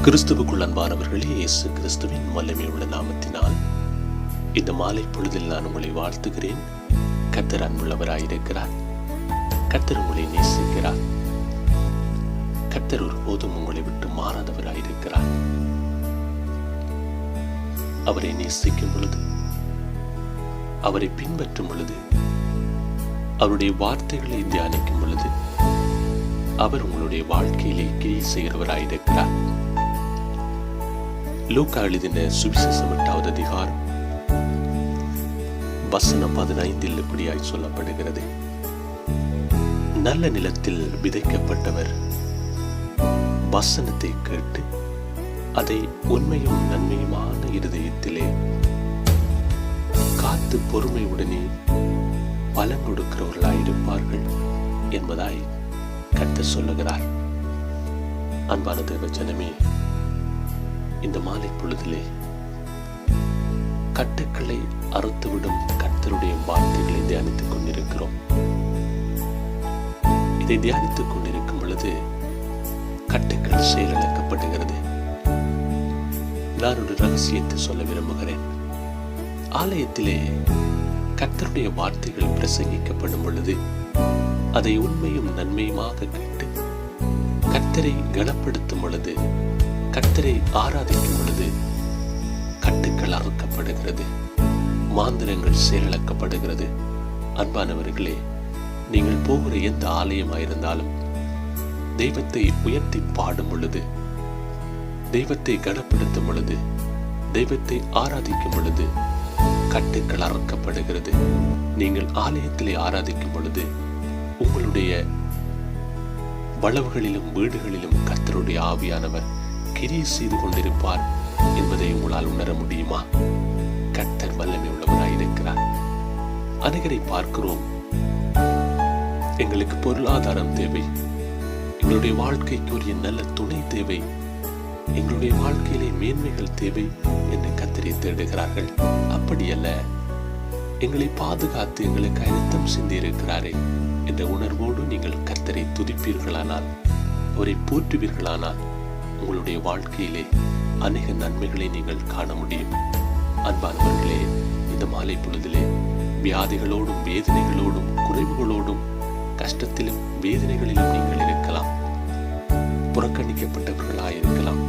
கிறிஸ்துவுக்குள் அன்பானவர்களே, இயேசு கிறிஸ்துவின் வல்லமை உள்ள நாமத்தினால் இந்த மாலை பொழுதில் நான் உங்களை வாழ்த்துகிறேன். கர்த்தர் அன்புள்ளவராயிருக்கிறார். கர்த்தர் உங்களை நேசிக்கிறார். கர்த்தர் ஒருபோதும் உங்களை விட்டு மாறாதவராயிருக்கிறார். அவரை நேசிக்கும் பொழுது, அவரை பின்பற்றும் பொழுது, அவருடைய வார்த்தைகளை தியானிக்கும் பொழுது அவர் உங்களுடைய வாழ்க்கையிலே கிரியை செய்கிறவராயிருக்கிறார். லூக்கா எழுதின சுவிசேஷம் 8வது அதிகாரம் வசனம் 15 இப்படியாய் சொல்லப்படுகிறது. நல்ல நிலத்தில் விதைக்கப்பட்டவர் வசனத்தை கேட்டு அதை உண்மையும் நன்மையுமான இருதயத்திலே காத்து பொறுமையுடனே பலன் கொடுக்கிறவர்களாயிருப்பார்கள் என்பதாய் கர்த்தர் சொல்லுகிறார். அன்பான தேவ ஜனமே, இந்த மாலை பொழுதிலே கட்டுக்களை அறுத்துவிடும் கர்த்தருடைய வார்த்தைகளை தியானித்துக் கொண்டிருக்கிறோம். இதை தியானித்துக் கொண்டிருக்கும் பொழுது கட்டுக்கள் செயலிழக்கப்படுகிறது. நான் ஒரு ரகசியத்தை சொல்ல விரும்புகிறேன். ஆலயத்திலே கர்த்தருடைய வார்த்தைகள் பிரசங்கிக்கப்படும் பொழுது அதை உண்மையும் நன்மையுமாக கேட்டு கர்த்தரை கனப்படுத்தும் பொழுது, கர்த்தரை ஆராதிக்கும் பொழுது கட்டுக்கள் அறுக்கப்படுகிறது, மாந்திரங்கள் செயலிழக்கப்படுகிறது. அன்பானவர்களே, நீங்கள் போகிற எந்த ஆலயமாயிருந்தாலும் தெய்வத்தை உயர்த்தி பாடும் பொழுது, தெய்வத்தை கனப்படுத்தும் பொழுது, தெய்வத்தை ஆராதிக்கும் பொழுது கட்டுக்கள் அறுக்கப்படுகிறது. நீங்கள் ஆலயத்திலே ஆராதிக்கும் பொழுது உங்களுடைய வளவுகளிலும் வீடுகளிலும் கர்த்தருடைய ஆவியானவர் கிரியை செய்து கொண்டிருப்பார் என்பதை உங்களால் உணர முடியுமா? கர்த்தர் வல்லமை உள்ளவராயிருக்கிறார். அநேகரை பார்க்கிறோம், எங்களுக்கு பொருளாதாரம் தேவை, எங்களுடைய வாழ்க்கைக்கு ஒரு நல்ல துணை தேவை, எங்களுடைய வாழ்க்கையிலே மேன்மைகள் தேவை என்று கர்த்தரை தேடுகிறார்கள். அப்படியல்ல, எங்களை பாதுகாத்து எங்களுக்கு அழுத்தம் சிந்தி இருக்கிறாரே என்ற உணர்வோடு நீங்கள் கர்த்தரை துதிப்பீர்களானால், அவரை போற்றுவீர்களானால் உங்களுடைய வாழ்க்கையிலே அநேக நன்மைகளை நீங்கள் காண முடியும். அன்பானவர்களே, இந்த மாலை பொழுதிலே வியாதிகளோடும் வேதனைகளோடும் குறைவுகளோடும் கஷ்டத்திலும் வேதனைகளிலும் நீங்கள் இருக்கலாம். புறக்கணிக்கப்பட்டவர்களாயிருக்கலாம்.